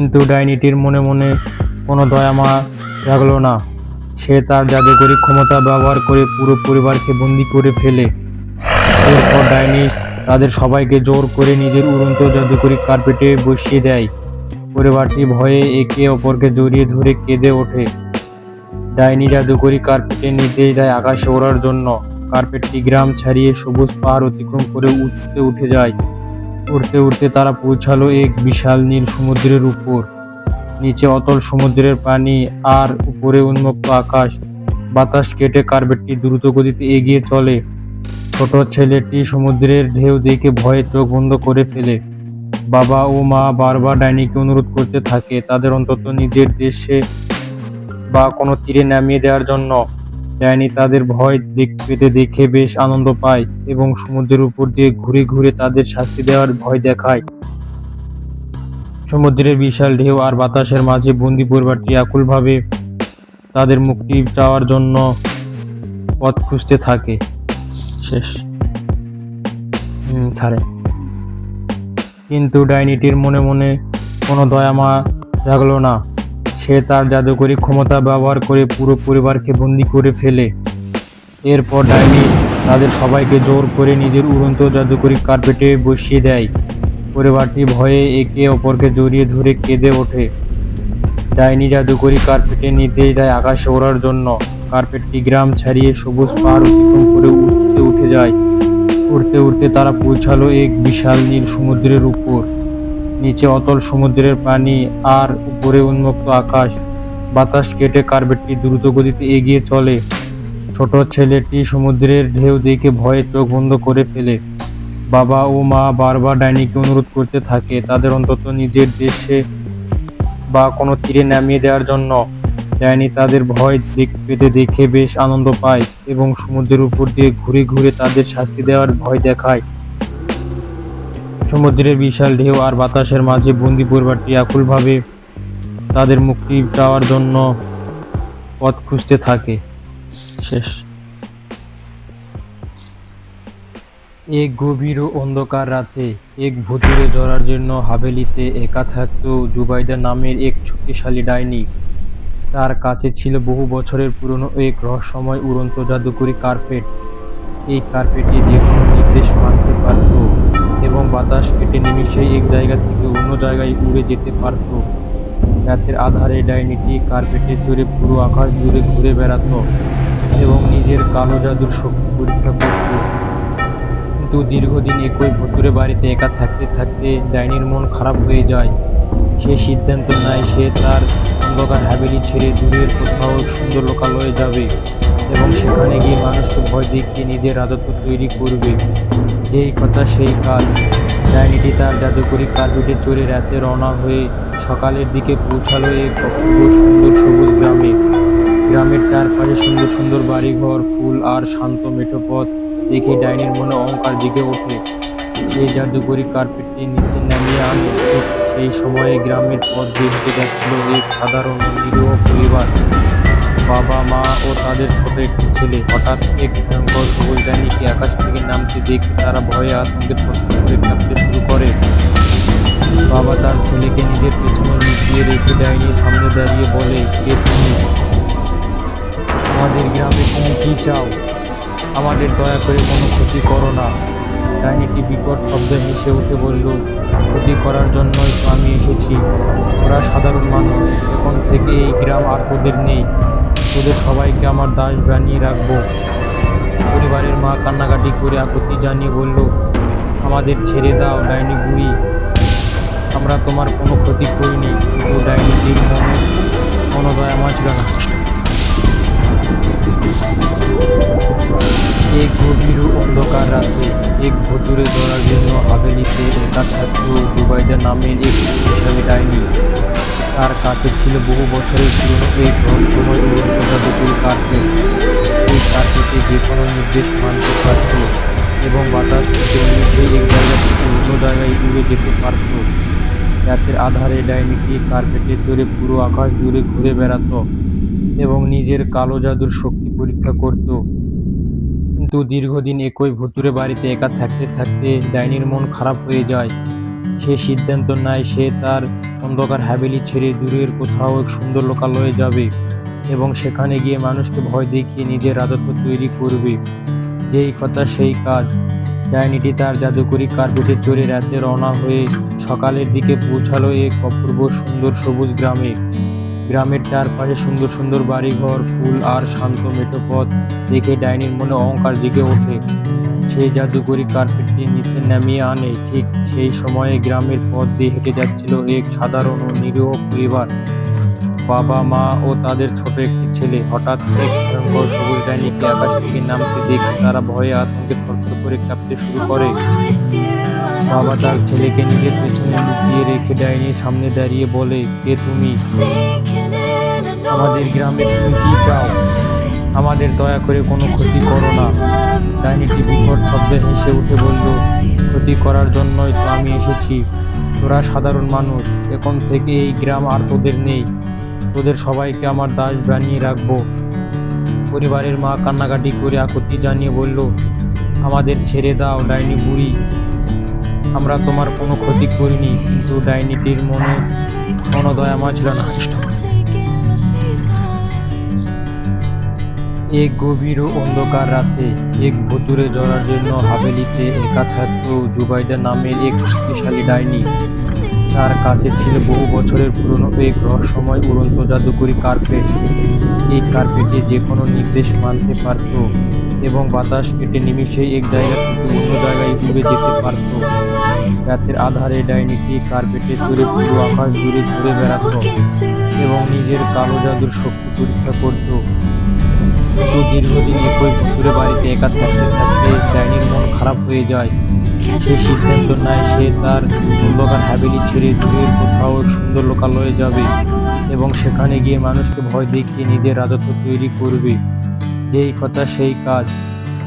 কিন্তু ডাইনিটির মনে মনে কোনো দয়া মায়া জাগলো না। সে তার জাদুকরী ক্ষমতা ব্যবহার করে পুরো পরিবারকে বন্দি করে ফেলে। এরপর ডাইনি তাদের সবাইকে জোর করে নিজের উড়ন্ত জাদুকরী কার্পেটে বসিয়ে দেয়। পরিবারটি ভয়ে একে অপরকে জড়িয়ে ধরে কেঁদে ওঠে। ডাইনি জাদুকরী কার্পেটে নির্দেশ দেয় আকাশে ওড়ার জন্য। কার্পেটটি গ্রাম ছাড়িয়ে সবুজ পাহাড় অতিক্রম করে উঁচুতে উঠে যায়। উড়তে উড়তে তারা পৌঁছালো এক বিশাল নীল সমুদ্রের উপর। নিচে অতল সমুদ্রের পানি আর উপরে উন্মুক্ত আকাশ। বাতাস কেটে কার্পেটটি দ্রুত গতিতে এগিয়ে চলে। ছোট ছেলেটি সমুদ্রের ঢেউ দেখে ভয়ে চোখ বন্ধ করে ফেলে। বাবা ও মা বারবার ডাইনিকে অনুরোধ করতে থাকে তাদের অন্তত নিজের দেশে বা কোনো তীরে নামিয়ে দেওয়ার জন্য। ডাইনি তাদের ভয় পেতে দেখে বেশ আনন্দ পায় এবং সমুদ্রের উপর দিয়ে ঘুরে ঘুরে তাদের শাস্তি দেওয়ার ভয় দেখায়। সমুদ্রের বিশাল ঢেউ আর বাতাসের মাঝে বন্দি পরিবারটি আকুলভাবে তাদের মুক্তি চাওয়ার জন্য পথ খুঁজতে থাকে। শেষ। ছাড়ে। কিন্তু ডাইনিটির মনে মনে কোনো দয়া মায়া জাগলো না। সে তার জাদুকরী ক্ষমতা ব্যবহার করে পুরো পরিবারকে বন্দি করে ফেলে। এরপর ডাইনি তাদের সবাইকে জোর করে নিজের উড়ন্ত জাদুকরী কার্পেটে বসিয়ে দেয়। পরিবারটি ভয়ে একে অপরকে জড়িয়ে ধরে কেঁদে ওঠে। ডাইনি জাদুকরী কার্পেটে নির্দেশ দেয় আকাশে ওড়ার জন্য। কার্পেটটি গ্রাম ছাড়িয়ে সবুজ পাহাড় অতিক্রম করে উঁচুতে উঠে যায়। উড়তে উড়তে তারা পৌঁছালো এক বিশাল নীল সমুদ্রের উপর। নিচে অতল সমুদ্রের পানি আর উপরে উন্মুক্ত আকাশ। বাতাস কেটে কার্পেটটি দ্রুত গতিতে এগিয়ে চলে। ছোট ছেলেটি সমুদ্রের ঢেউ দেখে ভয়ে চোখ বন্ধ করে ফেলে। বাবা ও মা বারবার ডাইনিকে অনুরোধ করতে থাকে তাদের অন্তত নিজের দেশে বা কোনো তীরে নামিয়ে দেওয়ার জন্য। ডাইনি তাদের ভয় পেতে দেখে বেশ আনন্দ পায় এবং সমুদ্রের উপর দিয়ে ঘুরে ঘুরে তাদের শাস্তি দেওয়ার ভয় দেখায়। সমুদ্রের বিশাল ঢেউ আর বাতাসের মাঝে বন্দি পরিবারটি আকুলভাবে তাদের মুক্তি চাওয়ার জন্য পথ খুঁজতে থাকে। শেষ। এক গভীর ও অন্ধকার রাতে এক ভুতুড়ে ধরার জন্য হাভেলিতে একা থাকত জুবাইদা নামের এক শক্তিশালী ডাইনি। তার কাছে ছিল বহু বছরের পুরনো এক রহস্যময় উড়ন্ত জাদুকরী কার্পেট। এই কার্পেটে যে কোনো নির্দেশ মানতে পারত এবং বাতাস কেটে নিমিষেই এক জায়গা থেকে অন্য জায়গায় উড়ে যেতে পারত। রাতের আধারে ডাইনিটি কার্পেটে চড়ে পুরো আকাশ জুড়ে ঘুরে বেড়াত এবং নিজের কালো জাদুর শক্তি পরীক্ষা করত। কিন্তু দীর্ঘদিন একই ভুতুড়ে বাড়িতে একা থাকতে থাকতে ডাইনির মন খারাপ হয়ে যায়। সে সিদ্ধান্ত নেয় সে তার অন্ধকার হাভেলি ছেড়ে দূরের কোথাও সুন্দর লোকালয়ে যাবে এবং সেখানে গিয়ে মানুষকে ভয় দেখিয়ে নিজের রাজত্ব তৈরি করবে। যেই কথা সেই কাজ। ডাইনিটি তার জাদুকরী কার্পেটে চড়ে রাতে রওনা হয়ে সকালের দিকে পৌঁছালো এক অপূর্ব সুন্দর সবুজ গ্রামে। গ্রামের চারপাশে সুন্দর সুন্দর বাড়িঘর, ফুল আর শান্ত মেঠো পথ দেখে ডাইনির মনে অহংকার জেগে ওঠে। সেই জাদুকরী কার্পেটটি নিচে নামিয়ে আনে। ঠিক সেই সময়ে গ্রামের পথ দিয়ে হেঁটে যাচ্ছিল এক সাধারণ ও নিরীহ পরিবার, বাবা মা ও তাদের ছোট একটি ছেলে। হঠাৎ এক ভয়ঙ্কর সবুজ ডাইনিকে আকাশ থেকে নামতে দেখে তারা ভয়ে আতঙ্কে থরথর করে কাঁপতে শুরু করে। বাবা তার ছেলেকে নিজের পেছনে লুকিয়ে রেখে ডাইনির সামনে দাঁড়িয়ে বলে, কে তুমি? আমাদের গ্রামে তুমি কি চাও? আমাদের দয়া করে কোনো ক্ষতি করো না। ডাইনিটি বিকট শব্দে হেসে উঠে বলল, ক্ষতি করার জন্যই তো আমি এসেছি। ওরা সাধারণ মানুষ। এখন থেকে এই গ্রাম আর তোদের নেই। তোদের সবাইকে আমার দাস বানিয়ে রাখবো। পরিবারের মা কান্নাকাটি করে আকুতি জানিয়ে বলল, আমাদের ছেড়ে দাও ডাইনি বুড়ি, আমরা তোমার কোনো ক্ষতি করিনি। কিন্তু ডাইনিটির মনে কোনো দয়া মায়া ছিল না। এক গভীর অন্ধকার রাতে এক ভুতুড়ে ধরার জন্য হাভেলিতে একা থাকত জুবাইদা নামের এক শক্তিশালী ডাইনি। তার কাছে ছিল বহু বছরের পুরনো এক রহস্যময় উড়ন্ত জাদুকরী কার্পেট। এই কার্পেটে যে কোনো নির্দেশ মানতে পারত এবং বাতাস কেটে নিমিষেই এক জায়গা থেকে অন্য জায়গায় উড়ে যেতে পারত। রাতের আধারে ডাইনিটি কার্পেটে চড়ে পুরো আকাশ জুড়ে ঘুরে বেড়াত এবং নিজের কালো জাদুর শক্তি পরীক্ষা করত। কিন্তু দীর্ঘদিন একই ভুতুড়ে বাড়িতে একা থাকতে থাকতে ডাইনির মন খারাপ হয়ে যায়। সে সিদ্ধান্ত নেয় সে তার অন্ধকার হাভেলি ছেড়ে দূরের কোথাও এক সুন্দর লোকালয়ে যাবে এবং সেখানে গিয়ে মানুষকে ভয় দেখিয়ে নিজের রাজত্ব তৈরি করবে। যেই কথা সেই কাজ। ডাইনিটি তার জাদুকরি কার্পেটে চড়ে রাতে রওনা হয়ে সকালের দিকে পৌঁছালো এক অপূর্ব সুন্দর সবুজ গ্রামে। গ্রামের চারপাশে সুন্দর সুন্দর বাড়িঘর, ফুল আর শান্ত মেঠো পথ দেখে ডাইনির মনে অহংকার জেগে ওঠে। সেই জাদুকরি কার্পেটটি নিচে নামিয়ে আনে। ঠিক সেই সময়ে গ্রামের পথ দিয়ে হেঁটে যাচ্ছিল এক সাধারণ ও নিরীহ পরিবার, বাবা, মা ও তাদের ছোট একটি ছেলে। হঠাৎ এক ভয়ঙ্কর সবুজ ডাইনিকে আকাশ থেকে নামতে দেখে তারা ভয়ে আতঙ্কে থরথর করে কাঁপতে শুরু করে। বাবা তার ছেলেকে নিজের পেছনে লুকিয়ে রেখে ডাইনির সামনে দাঁড়িয়ে বলে, কে তুমি? আমাদের গ্রামে তুমি কি চাও? আমাদের দয়া করে কোনো ক্ষতি করো না। ডাইনিটি বিকট শব্দে হেসে উঠে বলল, ক্ষতি করার জন্যই তো আমি এসেছি। তোরা সাধারণ মানুষ, এখন থেকে এই গ্রাম আর তোদের নেই। তোদের সবাইকে আমার দাস বানিয়ে রাখবো। পরিবারের মা কান্নাকাটি করে আকুতি জানিয়ে বলল, আমাদের ছেড়ে দাও ডাইনি বুড়ি। আমরা তোমার কোনো ক্ষতি করিনি। কিন্তু ডাইনিটির মনে কোনো দয়া মায়া ছিল না। এক গভীর ও অন্ধকার রাতে এক ভুতুড়ে ধরার জন্য হাভেলিতে একা থাকত জুবাইদা নামের এক শক্তিশালী ডাইনি। তার কাছে ছিল বহু বছরের পুরনো এক রহস্যময় উড়ন্ত জাদুকরি কার্পেট। এই কার্পেটে যে কোনো নির্দেশ মানতে পারত এবং বাতাস কেটে নিমিষেই এক জায়গা থেকে অন্য জায়গায় উড়ে যেতে পারত। রাতের আধারে ডাইনিটি কার্পেটে চড়ে পুরো আকাশ জুড়ে ঘুরে বেড়াত এবং নিজের কালো জাদুর শক্তি পরীক্ষা করত। কিন্তু দীর্ঘদিন একই ভুতুড়ে বাড়িতে একা থাকতে থাকতে ডাইনির মন খারাপ হয়ে যায়। সে সিদ্ধান্ত নেয় সে তার অন্ধকার হাভেলি ছেড়ে দূরের কোথাও এক সুন্দর লোকালয়ে যাবে এবং সেখানে গিয়ে মানুষকে ভয় দেখিয়ে নিজের রাজত্ব তৈরি করবে। যেই কথা সেই কাজ।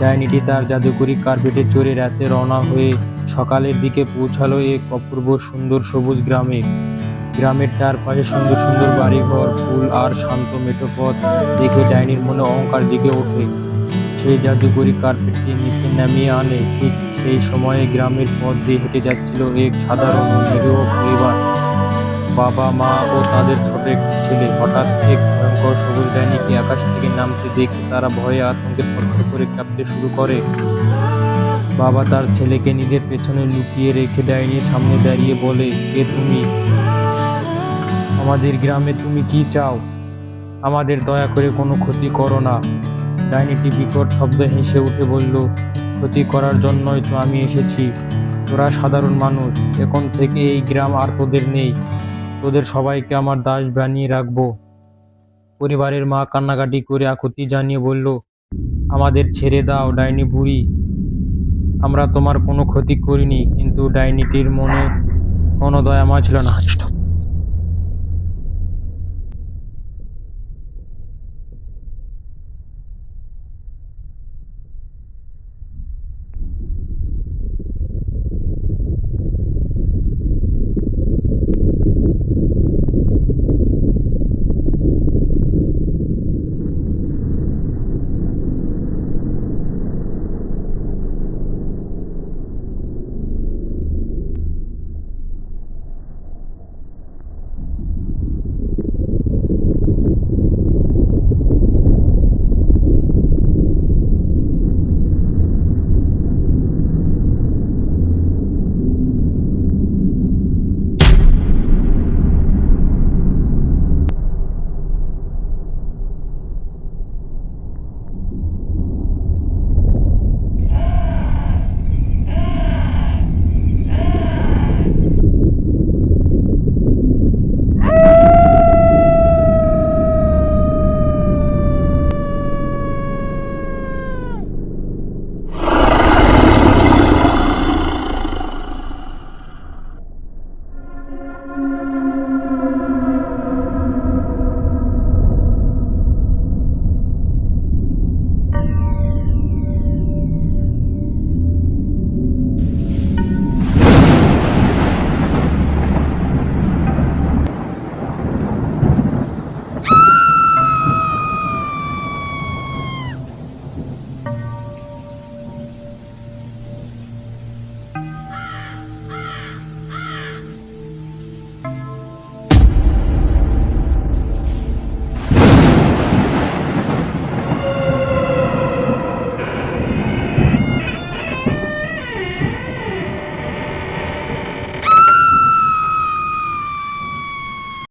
ডাইনিটি তার জাদুকরি কার্পেটে চড়ে রাতে রওনা হয়ে সকালের দিকে পৌঁছালো এক অপূর্ব সুন্দর সবুজ গ্রামে। গ্রামের চারপাশে সুন্দর সুন্দর বাড়িঘর, ফুল আর শান্ত মেঠো পথ দেখে ডাইনির মনে অহংকার জেগে ওঠে। সেই জাদুকরি কার্পেটটি নিচে নামিয়ে আনে। ঠিক সেই সময়ে গ্রামের পথ দিয়ে হেঁটে যাচ্ছিল এক সাধারণ ও নিরীহ পরিবার, বাবা, মা ও তাদের ছোট একটি ছেলে। হঠাৎ এক ভয়ঙ্কর সবুজ ডাইনিকে আকাশ থেকে নামতে দেখে তারা ভয়ে আতঙ্কে থরথর করে কাঁপতে শুরু করে। বাবা তার ছেলেকে নিজের পেছনে লুকিয়ে রেখে ডাইনির সামনে দাঁড়িয়ে বলে, কে তুমি? আমাদের গ্রামে তুমি কি চাও? আমাদের দয়া করে কোনো ক্ষতি করো না। ডাইনিটি বিকট শব্দে হেসে উঠে বলল, ক্ষতি করার জন্যই তো আমি এসেছি। তোরা সাধারণ মানুষ, এখন থেকে এই গ্রাম আর তোদের নেই। তোদের সবাইকে আমার দাস বানিয়ে রাখবো। পরিবারের মা কান্নাকাটি করে আকুতি জানিয়ে বলল, আমাদের ছেড়ে দাও ডাইনি বুড়ি। আমরা তোমার কোনো ক্ষতি করিনি। কিন্তু ডাইনিটির মনে কোনো দয়া মায়া ছিল না।